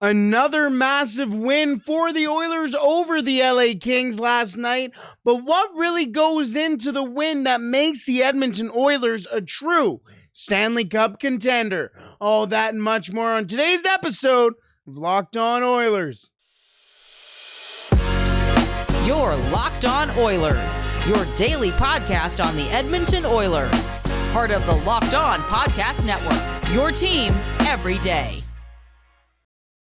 Another massive win for the Oilers over the LA Kings last night. But what really goes into the win that makes the Edmonton Oilers a true Stanley Cup contender? All that and much more on today's episode of Locked On Oilers. You're Locked On Oilers, your daily podcast on the Edmonton Oilers. Part of the Locked On Podcast Network, your team every day.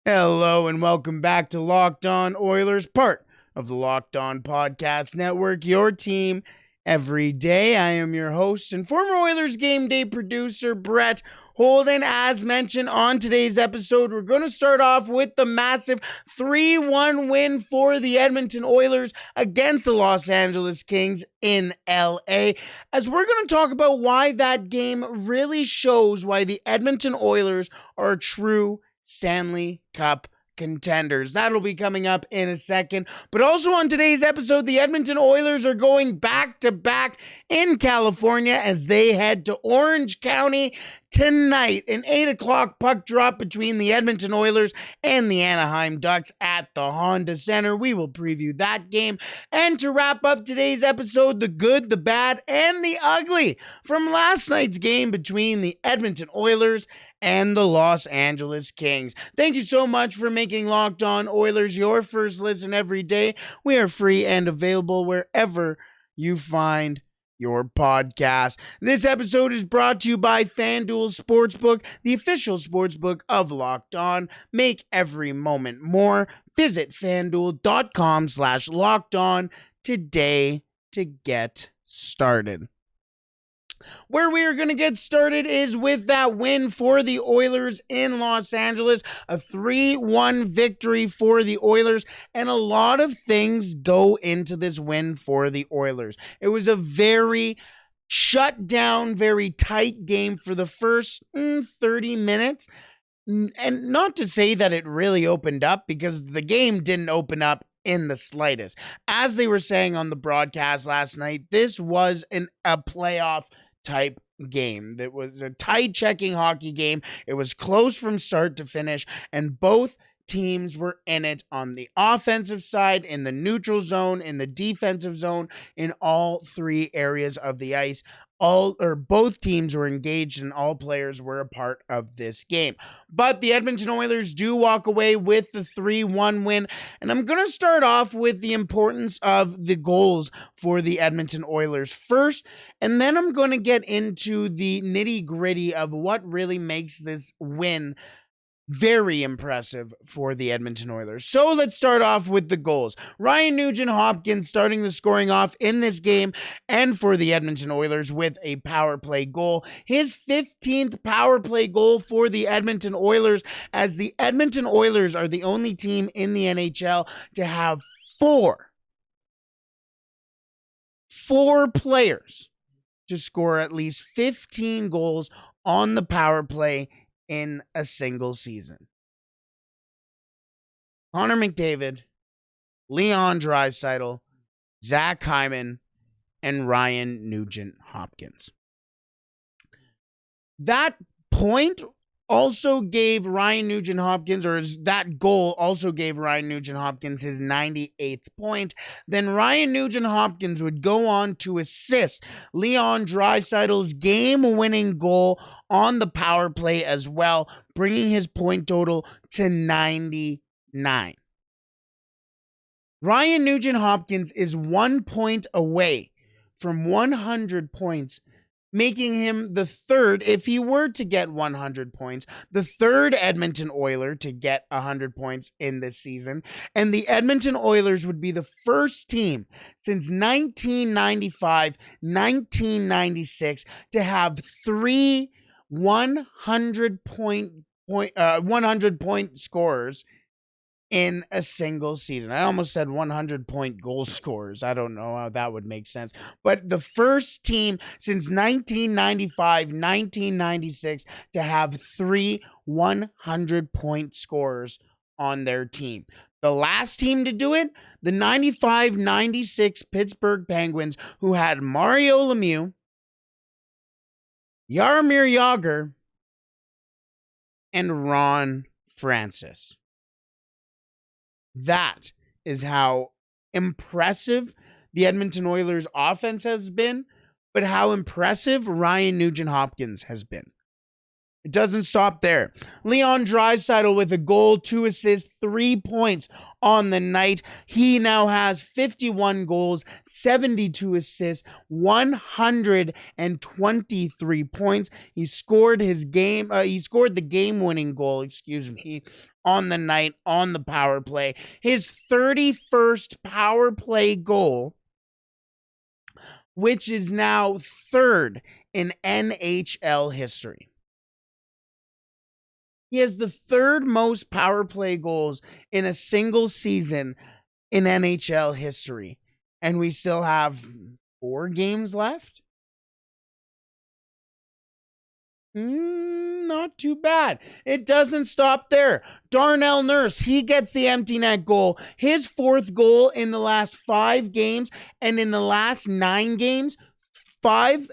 Hello and welcome back to Locked On Oilers, part of the Locked On Podcast Network, your team every day. I am your host and former Oilers game day producer, Brett Holden. As mentioned on today's episode, we're going to start off with the massive 3-1 win for the Edmonton Oilers against the Los Angeles Kings in LA, as we're going to talk about why that game really shows why the Edmonton Oilers are true Stanley Cup contenders. That'll be coming up in a second. But also on today's episode, the Edmonton Oilers are going back-to-back in California as they head to Orange County tonight. An 8 o'clock puck drop between the Edmonton Oilers and the Anaheim Ducks at the Honda Center. We will preview that game. And to wrap up today's episode, the good, the bad, and the ugly from last night's game between the Edmonton Oilers and the Los Angeles Kings. Thank you so much for making Locked On Oilers your first listen every day. We are free and available wherever you find your podcast. This episode is brought to you by FanDuel Sportsbook, the official sportsbook of Locked On. Make every moment more. Visit FanDuel.com/LockedOn today to get started. Where we are going to get started is with that win for the Oilers in Los Angeles, a 3-1 victory for the Oilers, and a lot of things go into this win for the Oilers. It was a very shut down, very tight game for the first 30 minutes, and not to say that it really opened up, because the game didn't open up in the slightest. As they were saying on the broadcast last night, this was a playoff type game. That was a tide-checking hockey game. It was close from start to finish, and both teams were in it on the offensive side, in the neutral zone, in the defensive zone, in all three areas of the ice. Both teams were engaged and all players were a part of this game. But the Edmonton Oilers do walk away with the 3-1 win. And I'm going to start off with the importance of the goals for the Edmonton Oilers first. And then I'm going to get into the nitty-gritty of what really makes this win very impressive for the Edmonton Oilers. So let's start off with the goals. Ryan Nugent-Hopkins starting the scoring off in this game and for the Edmonton Oilers with a power play goal. His 15th power play goal for the Edmonton Oilers, as the Edmonton Oilers are the only team in the NHL to have four players to score at least 15 goals on the power play in a single season. Connor McDavid, Leon Draisaitl, Zach Hyman, and Ryan Nugent-Hopkins. That point also gave Ryan Nugent-Hopkins, that goal also gave Ryan Nugent-Hopkins his 98th point. Then Ryan Nugent-Hopkins would go on to assist Leon Draisaitl's game-winning goal on the power play as well, bringing his point total to 99. Ryan Nugent-Hopkins is 1 point away from 100 points, making him the third, if he were to get 100 points, the third Edmonton Oiler to get 100 points in this season. And the Edmonton Oilers would be the first team since 1995-1996 to have three 100 point scorers in a single season. I almost said 100-point goal scorers. I don't know how that would make sense. But the first team since 1995-1996 to have three 100-point scorers on their team. The last team to do it, the 95-96 Pittsburgh Penguins, who had Mario Lemieux, Jaromir Jagr, and Ron Francis. That is how impressive the Edmonton Oilers offense has been, but how impressive Ryan Nugent-Hopkins has been. It doesn't stop there. Leon Draisaitl with a goal, 2 assists, 3 points on the night. He now has 51 goals, 72 assists, 123 points. He scored the game-winning goal, on the night on the power play. His 31st power play goal, which is now third in NHL history. He has the third most power play goals in a single season in NHL history. And we still have 4 games left. Not too bad. It doesn't stop there. Darnell Nurse, he gets the empty net goal. His 4th goal in the last 5 games. And in the last 9 games, 5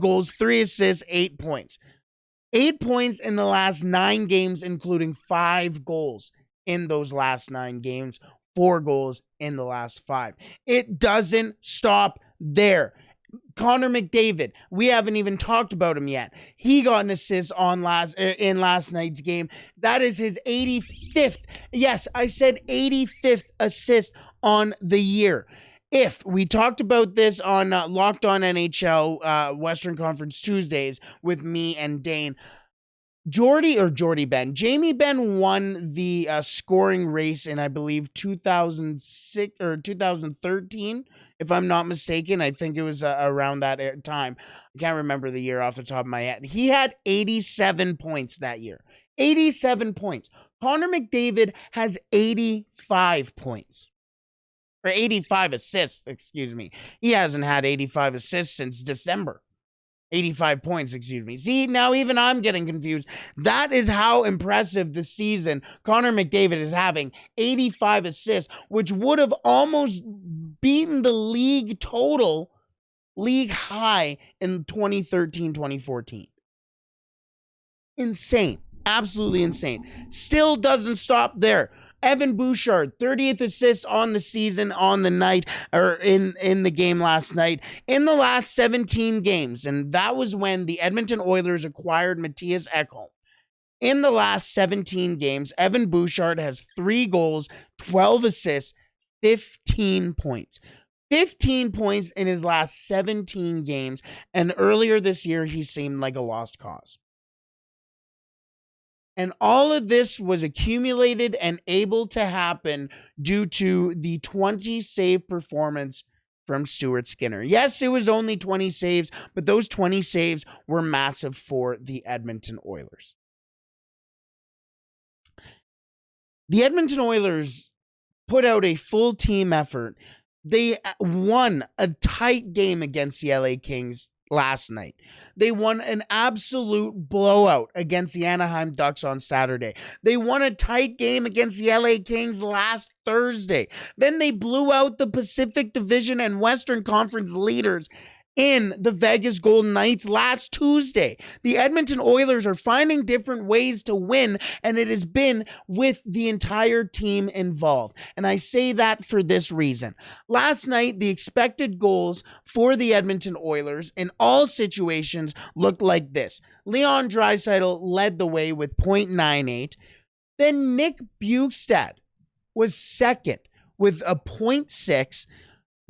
goals, 3 assists, 8 points. 8 points in the last 9 games, including 5 goals in those last 9 games, 4 goals in the last 5. It doesn't stop there. Connor McDavid, we haven't even talked about him yet. He got an assist in last night's game. That is his 85th. Yes, I said 85th assist on the year. If we talked about this on Locked On NHL Western Conference Tuesdays with me and Dane, Jamie Benn won the scoring race in, I believe, 2006 or 2013, if I'm not mistaken. I think it was around that time. I can't remember the year off the top of my head. He had 87 points that year. 87 points. Connor McDavid has 85 points. Or 85 assists, He hasn't had 85 assists since December. 85 points, See, now even I'm getting confused. That is how impressive the season Connor McDavid is having. 85 assists, which would have almost beaten the league high in 2013-2014. Insane. Absolutely insane. Still doesn't stop there. Evan Bouchard, 30th assist on the season on the night, or in the game last night. In the last 17 games, and that was when the Edmonton Oilers acquired Mattias Ekholm. In the last 17 games, Evan Bouchard has 3 goals, 12 assists, 15 points. 15 points in his last 17 games, and earlier this year, he seemed like a lost cause. And all of this was accumulated and able to happen due to the 20-save performance from Stuart Skinner. Yes, it was only 20 saves, but those 20 saves were massive for the Edmonton Oilers. The Edmonton Oilers put out a full team effort. They won a tight game against the LA Kings last night. They won an absolute blowout against the Anaheim Ducks on Saturday. They won a tight game against the LA Kings last Thursday. Then they blew out the Pacific Division and Western Conference leaders in the Vegas Golden Knights last Tuesday. The Edmonton Oilers are finding different ways to win, and it has been with the entire team involved. And I say that for this reason. Last night, the expected goals for the Edmonton Oilers in all situations looked like this. Leon Draisaitl led the way with .98. Then Nick Bjugstad was second with a .6.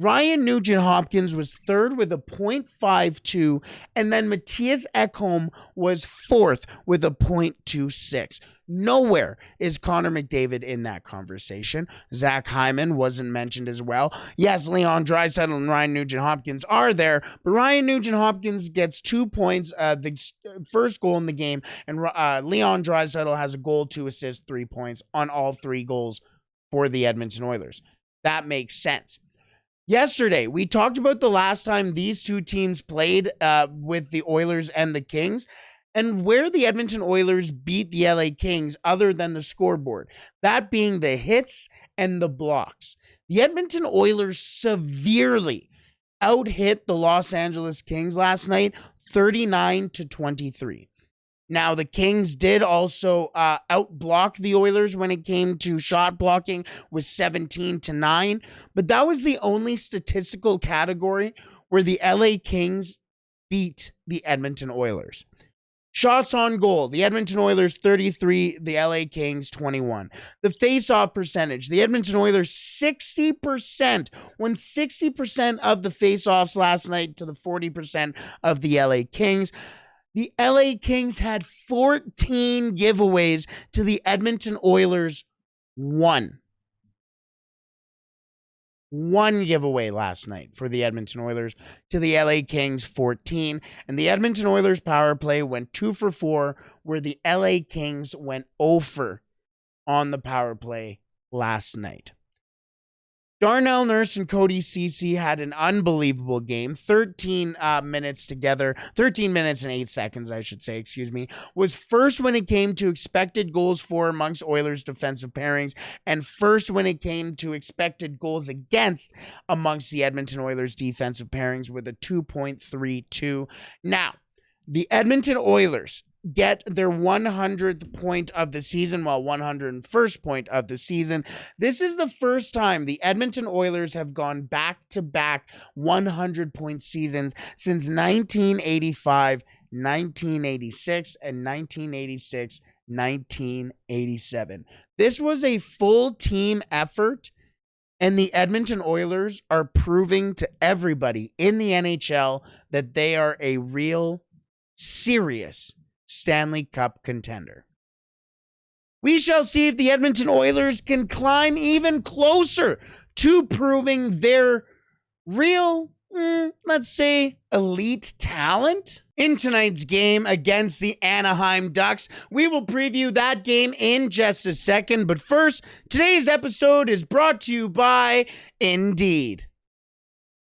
Ryan Nugent-Hopkins was third with a .52, and then Mattias Ekholm was fourth with a .26. Nowhere is Connor McDavid in that conversation. Zach Hyman wasn't mentioned as well. Yes, Leon Draisaitl and Ryan Nugent-Hopkins are there, but Ryan Nugent-Hopkins gets 2 points, the first goal in the game, and Leon Draisaitl has a goal, 2 assists, 3 points on all 3 goals for the Edmonton Oilers. That makes sense. Yesterday, we talked about the last time these two teams played with the Oilers and the Kings, and where the Edmonton Oilers beat the LA Kings other than the scoreboard, that being the hits and the blocks. The Edmonton Oilers severely out-hit the Los Angeles Kings last night, 39-23. Now, the Kings did also outblock the Oilers when it came to shot blocking with 17-9, but that was the only statistical category where the LA Kings beat the Edmonton Oilers. Shots on goal, the Edmonton Oilers 33, the LA Kings 21. The face-off percentage, the Edmonton Oilers 60%, won 60% of the face-offs last night to the 40% of the LA Kings. The LA Kings had 14 giveaways to the Edmonton Oilers 1. One giveaway last night for the Edmonton Oilers to the LA Kings 14. And the Edmonton Oilers power play went 2 for 4, where the LA Kings went 0 for on the power play last night. Darnell Nurse and Cody Ceci had an unbelievable game. 13 minutes together, 13 minutes and 8 seconds, I should say, was first when it came to expected goals for amongst Oilers defensive pairings, and first when it came to expected goals against amongst the Edmonton Oilers defensive pairings with a 2.32. Now, the Edmonton Oilers get their 100th point of the season, 101st point of the season. This is the first time the Edmonton Oilers have gone back-to-back 100-point seasons since 1985, 1986, and 1986, 1987. This was a full team effort, and the Edmonton Oilers are proving to everybody in the NHL that they are a real, serious Stanley Cup contender. We shall see if the Edmonton Oilers can climb even closer to proving their real, let's say, elite talent. In tonight's game against the Anaheim Ducks, we will preview that game in just a second. But first, today's episode is brought to you by Indeed.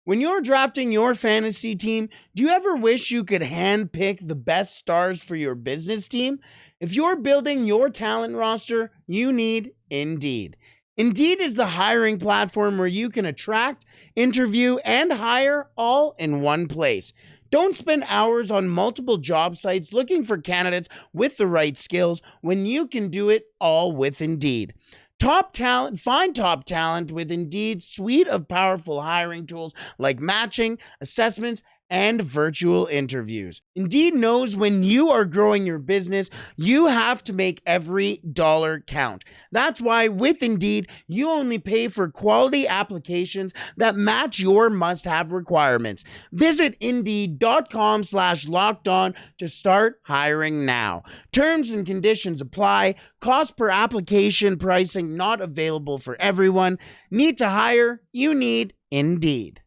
When you're drafting your fantasy team, do you ever wish you could handpick the best stars for your business team? If you're building your talent roster, you need Indeed. Indeed is the hiring platform where you can attract, interview, and hire all in one place. Don't spend hours on multiple job sites looking for candidates with the right skills when you can do it all with Indeed. Find top talent with Indeed's suite of powerful hiring tools like matching, assessments, and virtual interviews. Indeed knows when you are growing your business, you have to make every dollar count. That's why with Indeed, you only pay for quality applications that match your must-have requirements. Visit Indeed.com/lockedon to start hiring now. Terms and conditions apply. Cost per application pricing not available for everyone. Need to hire? You need Indeed.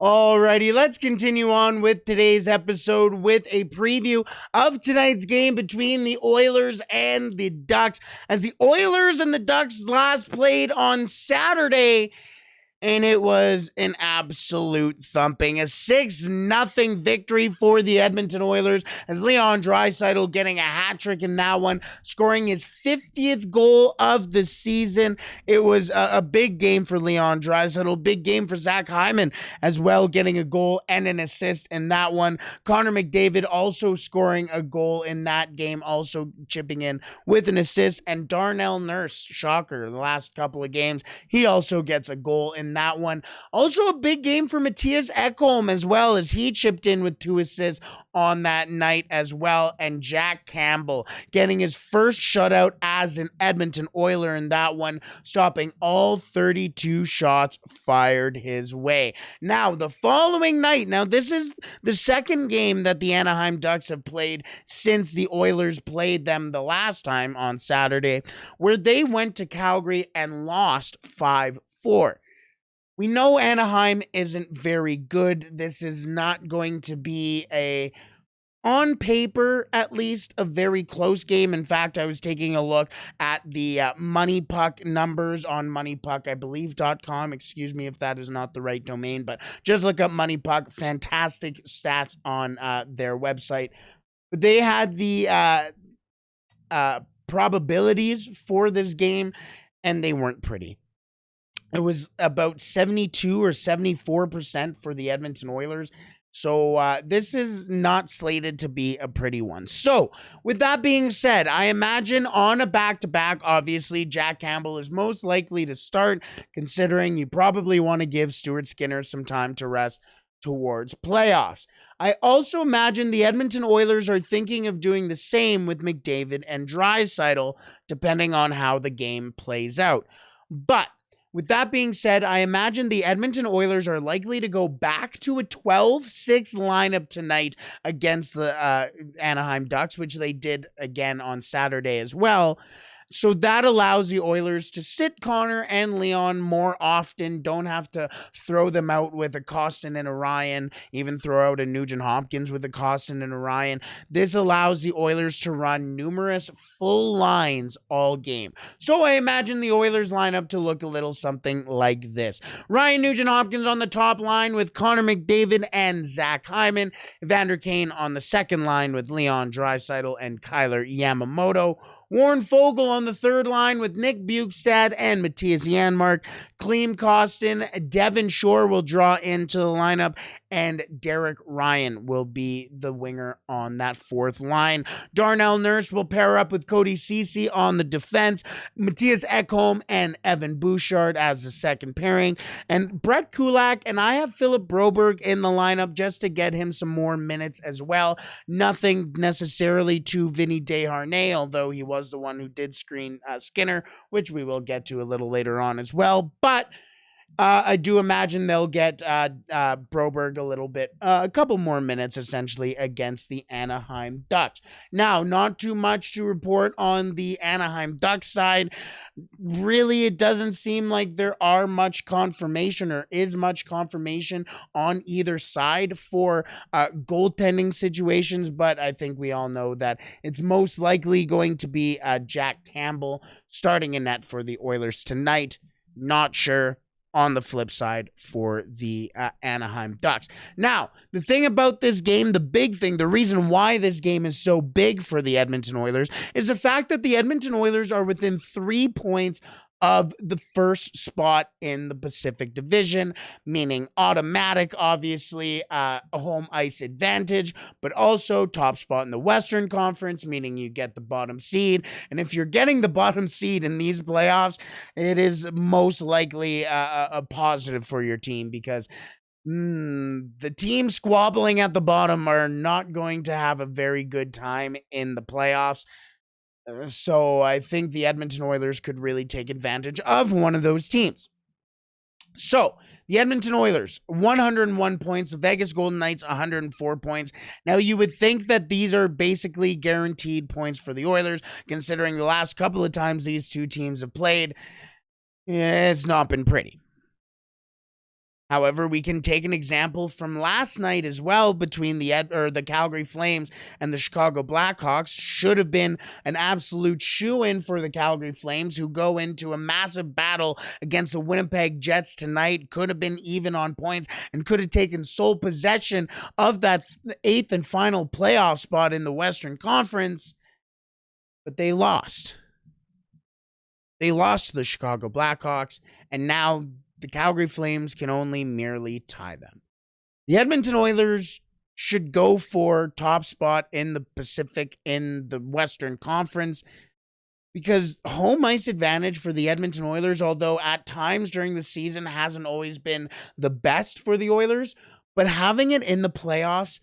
Alrighty, let's continue on with today's episode with a preview of tonight's game between the Oilers and the Ducks. As the Oilers and the Ducks last played on Saturday, and it was an absolute thumping. A 6-0 victory for the Edmonton Oilers as Leon Draisaitl getting a hat trick in that one, scoring his 50th goal of the season. It was a big game for Leon Draisaitl, big game for Zach Hyman as well, getting a goal and an assist in that one. Connor McDavid also scoring a goal in that game, also chipping in with an assist. And Darnell Nurse, shocker, the last couple of games, he also gets a goal in that one. Also a big game for Matthias Ekholm as well, as he chipped in with 2 assists on that night as well. And Jack Campbell getting his first shutout as an Edmonton Oiler in that one, stopping all 32 shots fired his way. Now, the following night, this is the second game that the Anaheim Ducks have played since the Oilers played them the last time on Saturday, where they went to Calgary and lost 5-4. We know Anaheim isn't very good. This is not going to be on paper, at least, a very close game. In fact, I was taking a look at the Money Puck numbers on moneypuck.com. Excuse me if that is not the right domain, but just look up Money Puck. Fantastic stats on their website. They had the probabilities for this game, and they weren't pretty. It was about 72 or 74% for the Edmonton Oilers So this is not slated to be a pretty one. So with that being said, I imagine on a back-to-back, obviously, Jack Campbell is most likely to start, considering you probably want to give Stuart Skinner some time to rest towards playoffs. I also imagine the Edmonton Oilers are thinking of doing the same with McDavid and Draisaitl, depending on how the game plays out. But with that being said, I imagine the Edmonton Oilers are likely to go back to a 12-6 lineup tonight against the Anaheim Ducks, which they did again on Saturday as well. So that allows the Oilers to sit Connor and Leon more often. Don't have to throw them out with a Kostin and a Ryan, even throw out a Nugent-Hopkins with a Kostin and a Ryan. This allows the Oilers to run numerous full lines all game. So I imagine the Oilers lineup to look a little something like this. Ryan Nugent-Hopkins on the top line with Connor McDavid and Zach Hyman. Evander Kane on the second line with Leon Draisaitl and Kyler Yamamoto. Warren Fogle on the third line with Nick Bjugstad and Matthias Janmark. Klim Kostin, Devin Shore will draw into the lineup, and Derek Ryan will be the winger on that fourth line. Darnell Nurse will pair up with Cody Ceci on the defense, Matthias Ekholm and Evan Bouchard as the second pairing, and Brett Kulak, and I have Philip Broberg in the lineup just to get him some more minutes as well. Nothing necessarily to Vinny Desharnais, although he was the one who did screen Skinner, which we will get to a little later on as well. But I do imagine they'll get Broberg a couple more minutes essentially against the Anaheim Ducks. Now, not too much to report on the Anaheim Ducks side. Really, it doesn't seem like there are much confirmation or is much confirmation on either side for goaltending situations, but I think we all know that it's most likely going to be Jack Campbell starting in net for the Oilers tonight. Not sure on the flip side for the Anaheim Ducks. Now, the thing about this game, the big thing, the reason why this game is so big for the Edmonton Oilers is the fact that the Edmonton Oilers are within 3 points of the first spot in the Pacific Division, meaning automatic, obviously, a home ice advantage, but also top spot in the Western Conference, meaning you get the bottom seed. And if you're getting the bottom seed in these playoffs, it is most likely a positive for your team, because the team squabbling at the bottom are not going to have a very good time in the playoffs. So I think the Edmonton Oilers could really take advantage of one of those teams. So the Edmonton Oilers, 101 points. The Vegas Golden Knights, 104 points. Now, you would think that these are basically guaranteed points for the Oilers, considering the last couple of times these two teams have played, it's not been pretty. However, we can take an example from last night as well between the Calgary Flames and the Chicago Blackhawks. Should have been an absolute shoo-in for the Calgary Flames, who go into a massive battle against the Winnipeg Jets tonight. Could have been even on points and could have taken sole possession of that eighth and final playoff spot in the Western Conference. But they lost. They lost to the Chicago Blackhawks, and now the Calgary Flames can only merely tie them. The Edmonton Oilers should go for top spot in the Pacific in the Western Conference, because home ice advantage for the Edmonton Oilers, although at times during the season hasn't always been the best for the Oilers, but having it in the playoffs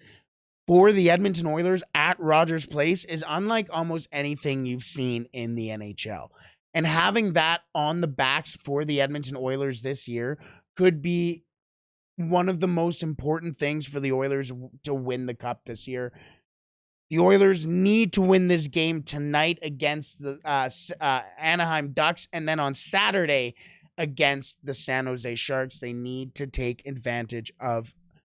for the Edmonton Oilers at Rogers Place is unlike almost anything you've seen in the NHL. And having that on the backs for the Edmonton Oilers this year could be one of the most important things for the Oilers to win the Cup this year. The Oilers need to win this game tonight against the Anaheim Ducks, and then on Saturday against the San Jose Sharks. They need to take advantage of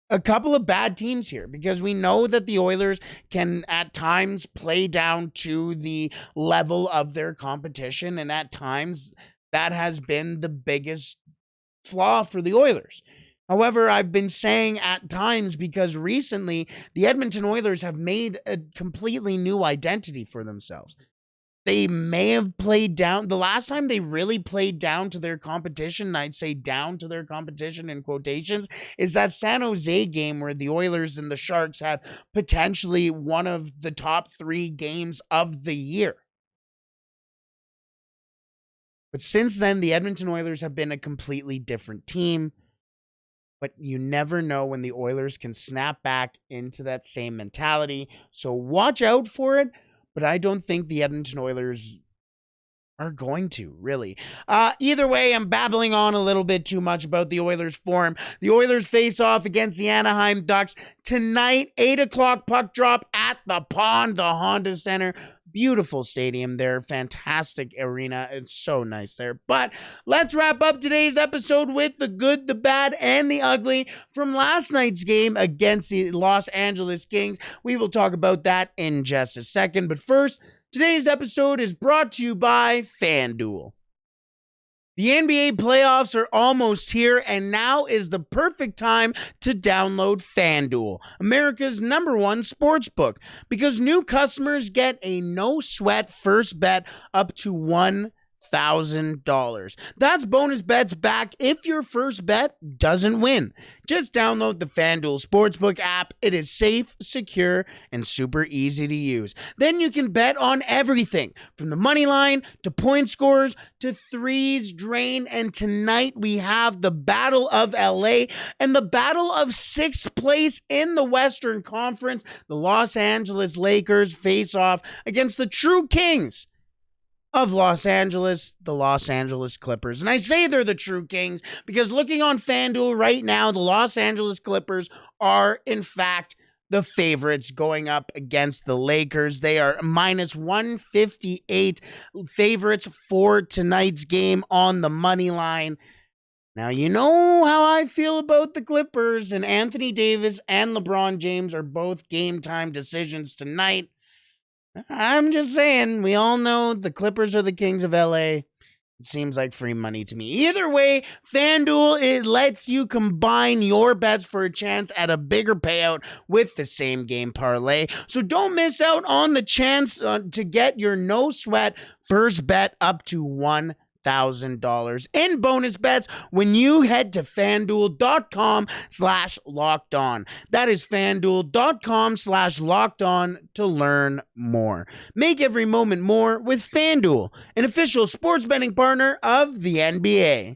a couple of bad teams here, because we know that the Oilers can at times play down to the level of their competition, and at times that has been the biggest flaw for the Oilers. However, I've been saying at times because recently the Edmonton Oilers have made a completely new identity for themselves. they may have played down. The last time they really played down to their competition, and I'd say down to their competition in quotations, is that San Jose game where the Oilers and the Sharks had potentially one of the top 3 games of the year. But since then, the Edmonton Oilers have been a completely different team. But you never know when the Oilers can snap back into that same mentality. So watch out for it. But I don't think the Edmonton Oilers are going to, really. Either way, I'm babbling on a little bit too much about the Oilers' form. The Oilers face off against the Anaheim Ducks tonight, 8 o'clock puck drop at the Pond, the Honda Center. Beautiful stadium there, fantastic arena. It's so nice there. But let's wrap up today's episode with the good, the bad, and the ugly from last night's game against the Los Angeles Kings. We will talk about that in just a second. But first, today's episode is brought to you by FanDuel. The NBA playoffs are almost here, and now is the perfect time to download FanDuel, America's #1 sportsbook, because new customers get a no-sweat first bet up to $1,000. That's bonus bets back if your first bet doesn't win. Just download the FanDuel Sportsbook app. It is safe, secure, and super easy to use. Then you can bet on everything from the money line to point scores to threes drain. And tonight we have the Battle of LA and the battle of 6th place in the Western Conference. The Los Angeles Lakers face off against the true kings of Los Angeles, the Los Angeles Clippers. And I say they're the true kings because looking on FanDuel right now, the Los Angeles Clippers are, in fact, the favorites going up against the Lakers. They are minus 158 favorites for tonight's game on the money line. Now, you know how I feel about the Clippers, and Anthony Davis and LeBron James are both game time decisions tonight. I'm just saying, we all know the Clippers are the kings of LA. It seems like free money to me. Either way, FanDuel, it lets you combine your bets for a chance at a bigger payout with the same game parlay. So don't miss out on the chance to get your no sweat first bet up to $1,000 in bonus bets when you head to FanDuel.com/lockedon. That is FanDuel.com/lockedon to learn more. Make every moment more with FanDuel, an official sports betting partner of the NBA.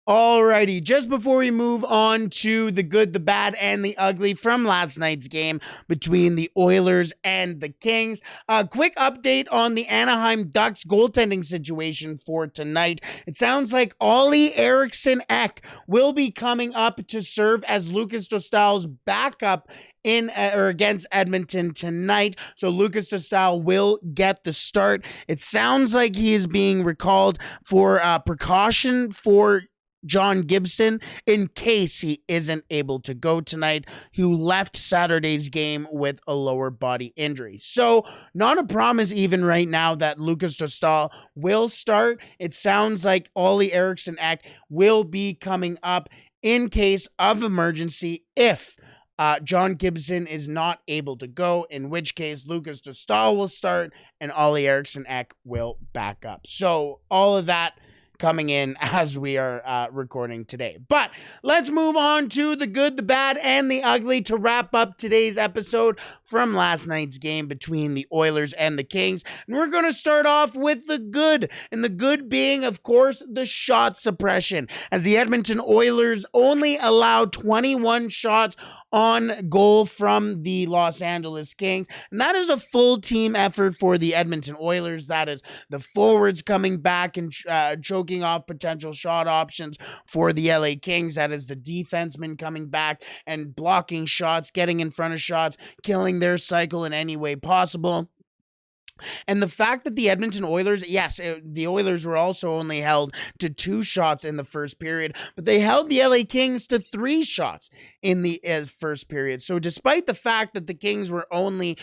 Alrighty, just before we move on to the good, the bad, and the ugly from last night's game between the Oilers and the Kings, a quick update on the Anaheim Ducks goaltending situation for tonight. It sounds like Ollie Eriksson-Ek will be coming up to serve as Lucas Dostal's backup against Edmonton tonight. So Lucas Dostal will get the start. It sounds like he is being recalled for precaution for John Gibson in case he isn't able to go tonight, who left Saturday's game with a lower body injury. So not a promise even right now that Lucas Dostal will start. It sounds like Ollie Eriksson-Ek will be coming up in case of emergency if John Gibson is not able to go, in which case Lucas Dostal will start and Ollie Eriksson-Ek will back up. So all of that coming in as we are recording today. But let's move on to the good, the bad, and the ugly to wrap up today's episode from last night's game between the Oilers and the Kings. And we're going to start off with the good, and the good being, of course, the shot suppression, as the Edmonton Oilers only allowed 21 shots on goal from the Los Angeles Kings. And that is a full team effort for the Edmonton Oilers. That is the forwards coming back and choking off potential shot options for the LA Kings. That is the defensemen coming back and blocking shots, getting in front of shots, killing their cycle in any way possible. And the fact that the Edmonton Oilers, yes, the Oilers were also only held to 2 shots in the first period, but they held the LA Kings to 3 shots in the first period. So despite the fact that the Kings only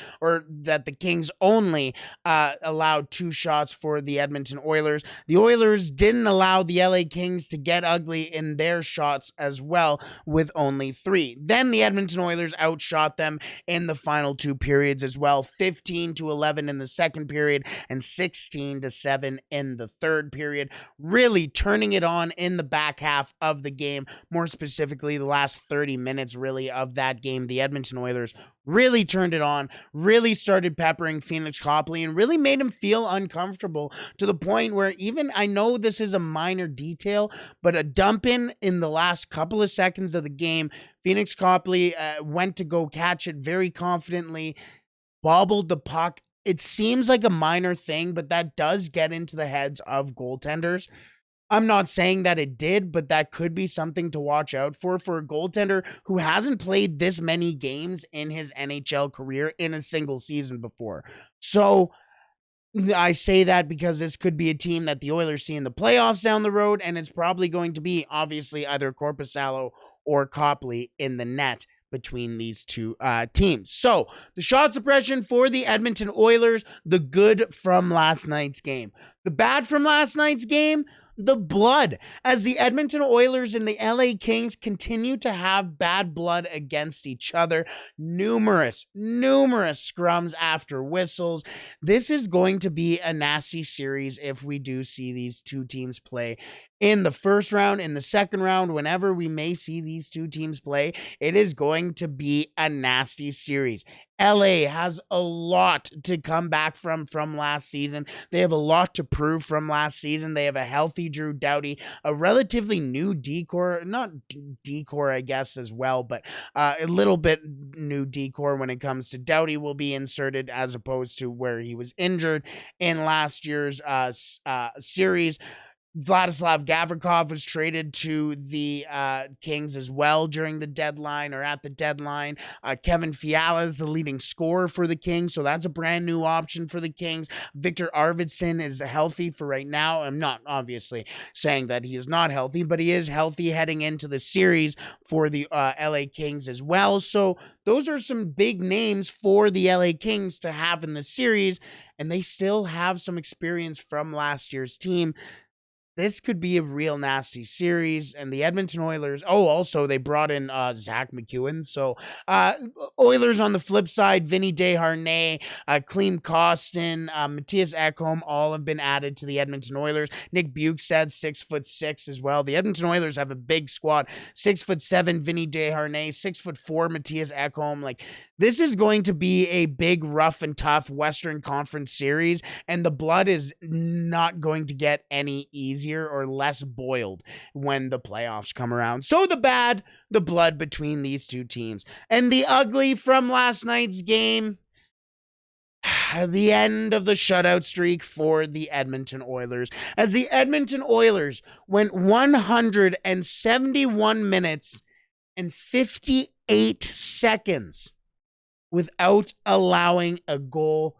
allowed 2 shots for the Edmonton Oilers, the Oilers didn't allow the LA Kings to get ugly in their shots as well with only 3. Then the Edmonton Oilers outshot them in the final 2 periods as well, 15-11 in the second period and 16-7 in the third period, really turning it on in the back half of the game. More specifically, the last 30 minutes really of that game, the Edmonton Oilers really turned it on, really started peppering Phoenix Copley, and really made him feel uncomfortable to the point where, even, I know this is a minor detail, but a dump in the last couple of seconds of the game, Phoenix Copley went to go catch it very confidently, bobbled the puck. It seems like a minor thing, but that does get into the heads of goaltenders. I'm not saying that it did, but that could be something to watch out for a goaltender who hasn't played this many games in his NHL career in a single season before. So I say that because this could be a team that the Oilers see in the playoffs down the road, and it's probably going to be, obviously, either Korpisalo or Copley in the net between these two teams. So, the shot suppression for the Edmonton Oilers, the good from last night's game. The bad from last night's game, the blood, as the Edmonton Oilers and the LA Kings continue to have bad blood against each other. Numerous scrums after whistles. This is going to be a nasty series if we do see these two teams play in the first round, in the second round, whenever we may see these two teams play. It is going to be a nasty series. LA has a lot to come back from last season. They have a lot to prove from last season. They have a healthy Drew Doughty, a relatively new decor, not decor, I guess, as well, but a little bit new decor when it comes to Doughty will be inserted as opposed to where he was injured in last year's series. Vladislav Gavrikov was traded to the Kings as well during the deadline, or at the deadline. Kevin Fiala is the leading scorer for the Kings, so that's a brand new option for the Kings. Victor Arvidsson is healthy for right now. I'm not obviously saying that he is not healthy, but he is healthy heading into the series for the LA Kings as well. So those are some big names for the LA Kings to have in the series, and they still have some experience from last year's team. This could be a real nasty series, and the Edmonton Oilers, also they brought in Zach McEwen, so Oilers on the flip side, Vinny Desharnais, Klim Kostin, Matthias Ekholm, all have been added to the Edmonton Oilers. Nick Bukestad, 6'6" as well. The Edmonton Oilers have a big squad, 6'7" Vinny Desharnais, 6'4" Matthias Ekholm. Like, this is going to be a big, rough and tough Western Conference series, and the blood is not going to get any easier or less boiled when the playoffs come around. So the bad, the blood between these two teams. And the ugly from last night's game, the end of the shutout streak for the Edmonton Oilers, as the Edmonton Oilers went 171 minutes and 58 seconds without allowing a goal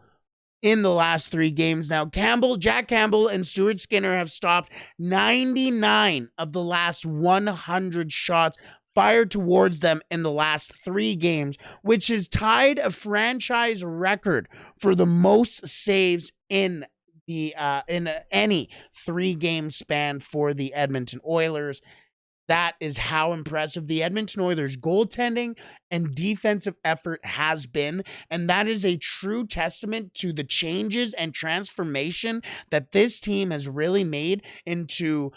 in the last 3 games. Now, Jack Campbell and Stuart Skinner have stopped 99 of the last 100 shots fired towards them in the last 3 games, which has tied a franchise record for the most saves in any 3-game span for the Edmonton Oilers. That is how impressive the Edmonton Oilers' goaltending and defensive effort has been, and that is a true testament to the changes and transformation that this team has really made into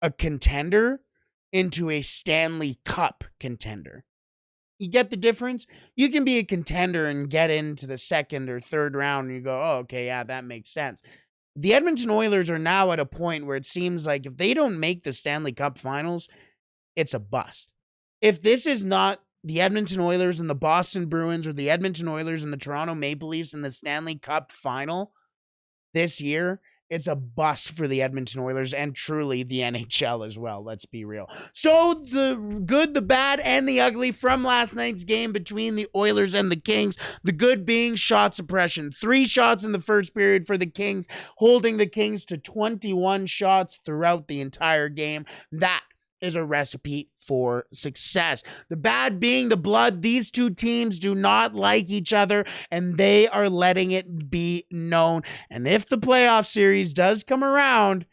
a contender, into a Stanley Cup contender. You get the difference? You can be a contender and get into the second or third round and you go, oh, okay, yeah, that makes sense. The Edmonton Oilers are now at a point where it seems like if they don't make the Stanley Cup Finals, it's a bust. If this is not the Edmonton Oilers and the Boston Bruins, or the Edmonton Oilers and the Toronto Maple Leafs in the Stanley Cup Final this year, it's a bust for the Edmonton Oilers and truly the NHL as well. Let's be real. So the good, the bad, and the ugly from last night's game between the Oilers and the Kings. The good being shot suppression. 3 shots in the first period for the Kings, holding the Kings to 21 shots throughout the entire game. That is a recipe for success. The bad being the blood. These two teams do not like each other, and they are letting it be known. And if the playoff series does come around,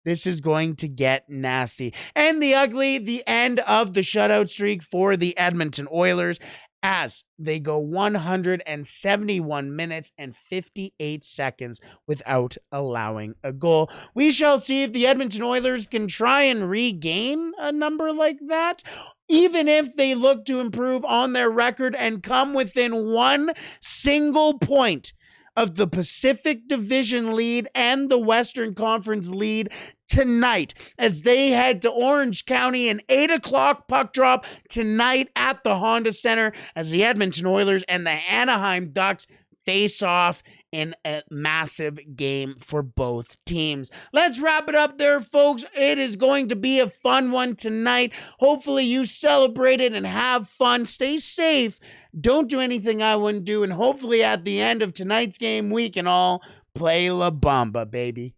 this is going to get nasty. And the ugly, the end of the shutout streak for the Edmonton Oilers, as they go 171 minutes and 58 seconds without allowing a goal. We shall see if the Edmonton Oilers can try and regain a number like that, even if they look to improve on their record and come within 1 single point of the Pacific Division lead and the Western Conference lead tonight, as they head to Orange County, an 8 o'clock puck drop tonight at the Honda Center, as the Edmonton Oilers and the Anaheim Ducks face off in a massive game for both teams. Let's wrap it up there, folks. It is going to be a fun one tonight. Hopefully you celebrate it and have fun. Stay safe. Don't do anything I wouldn't do. And hopefully at the end of tonight's game, we can all play La Bamba, baby.